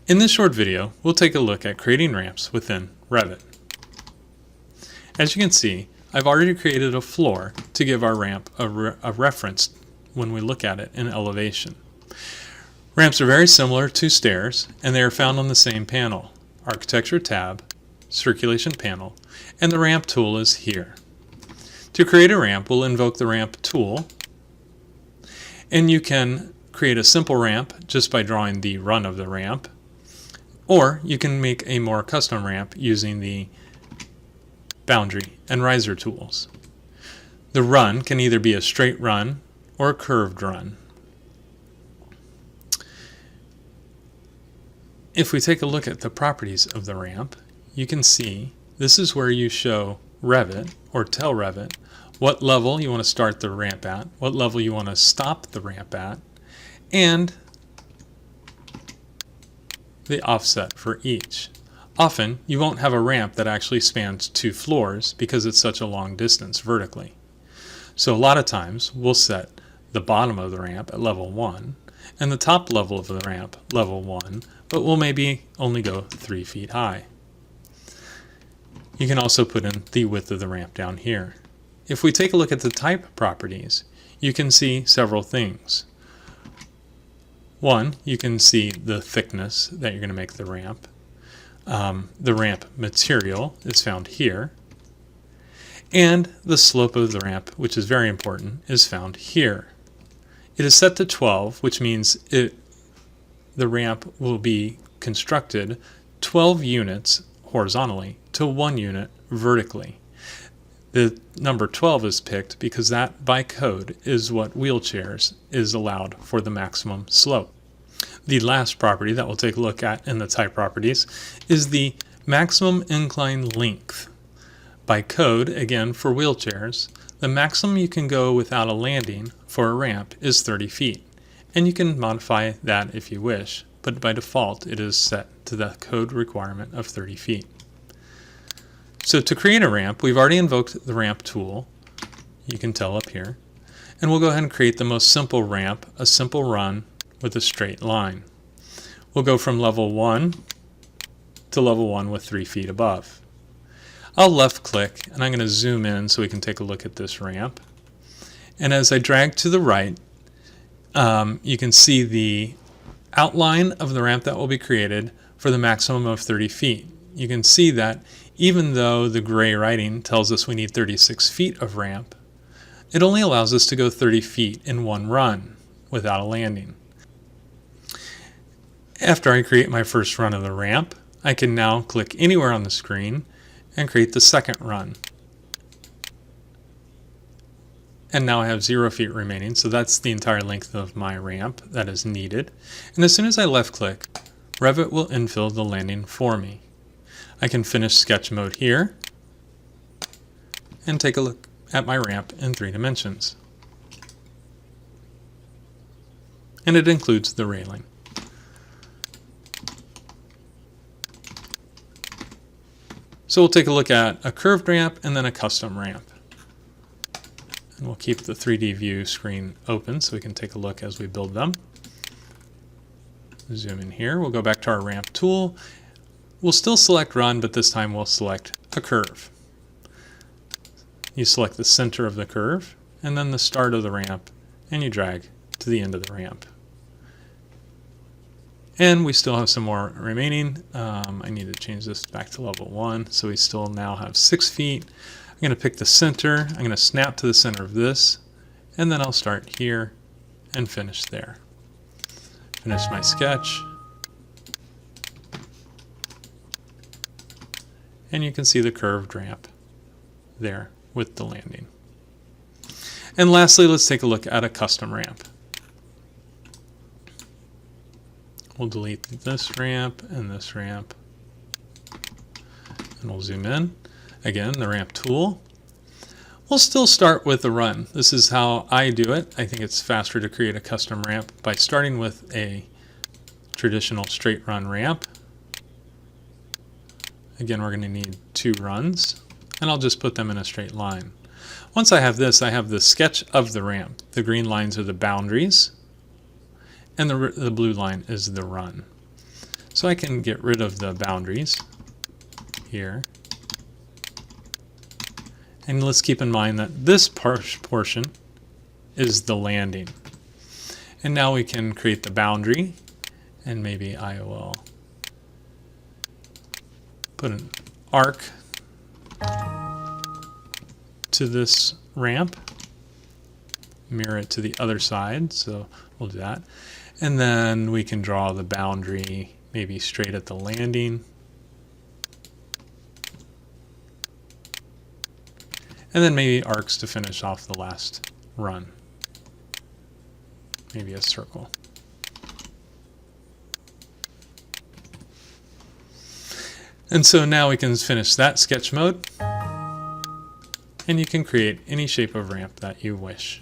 In this short video, we'll take a look at creating ramps within Revit. As you can see, I've already created a floor to give our ramp a reference when we look at it in elevation. Ramps are very similar to stairs, and they are found on the same panel, Architecture tab, Circulation panel, and the ramp tool is here. To create a ramp, we'll invoke the ramp tool, and you can create a simple ramp just by drawing the run of the ramp, or you can make a more custom ramp using the boundary and riser tools. The run can either be a straight run or a curved run. If we take a look at the properties of the ramp, you can see this is where you show Revit, or tell Revit, what level you want to start the ramp at, what level you want to stop the ramp at, and the offset for each. Often, you won't have a ramp that actually spans 2 floors because it's such a long distance vertically. So a lot of times, we'll set the bottom of the ramp at level 1, and the top level of the ramp, level 1, but we'll maybe only go 3 feet high. You can also put in the width of the ramp down here. If we take a look at the type properties, you can see several things. One, you can see the thickness that you're going to make the ramp. The ramp material is found here. And the slope of the ramp, which is very important, is found here. It is set to 12, which means the ramp will be constructed 12 units horizontally to 1 unit vertically. The number 12 is picked because that, by code, is what wheelchairs is allowed for the maximum slope. The last property that we'll take a look at in the type properties is the maximum incline length. By code, again, for wheelchairs, the maximum you can go without a landing for a ramp is 30 feet. And you can modify that if you wish, but by default it is set to the code requirement of 30 feet. So to create a ramp, we've already invoked the ramp tool, you can tell up here, and we'll go ahead and create the most simple ramp, a simple run with a straight line. We'll go from level 1 to level 1 with 3 feet above. I'll left click and I'm going to zoom in so we can take a look at this ramp. And as I drag to the right, you can see the outline of the ramp that will be created for the maximum of 30 feet. You can see that even though the gray writing tells us we need 36 feet of ramp, it only allows us to go 30 feet in one run without a landing. After I create my first run of the ramp, I can now click anywhere on the screen and create the second run. And now I have 0 feet remaining, so that's the entire length of my ramp that is needed. And as soon as I left click, Revit will infill the landing for me. I can finish sketch mode here and take a look at my ramp in 3 dimensions. And it includes the railing. So we'll take a look at a curved ramp and then a custom ramp. And we'll keep the 3D view screen open so we can take a look as we build them. Zoom in here. We'll go back to our ramp tool. We'll still select run, but this time we'll select a curve. You select the center of the curve and then the start of the ramp, and you drag to the end of the ramp. And we still have some more remaining. I need to change this back to level 1, so we still now have 6 feet. I'm going to pick the center. I'm going to snap to the center of this, and then I'll start here and finish there. Finish my sketch. And you can see the curved ramp there with the landing. And lastly, let's take a look at a custom ramp. We'll delete this ramp and this ramp. And we'll zoom in. Again, the ramp tool. We'll still start with the run. This is how I do it. I think it's faster to create a custom ramp by starting with a traditional straight run ramp. Again, we're going to need 2 runs, and I'll just put them in a straight line. Once I have this, I have the sketch of the ramp. The green lines are the boundaries, and the blue line is the run. So I can get rid of the boundaries here. And let's keep in mind that this portion is the landing. And now we can create the boundary, and maybe I will put an arc to this ramp, mirror it to the other side, so we'll do that. And then we can draw the boundary maybe straight at the landing. And then maybe arcs to finish off the last run. Maybe a circle. And so now we can finish that sketch mode, and you can create any shape of ramp that you wish.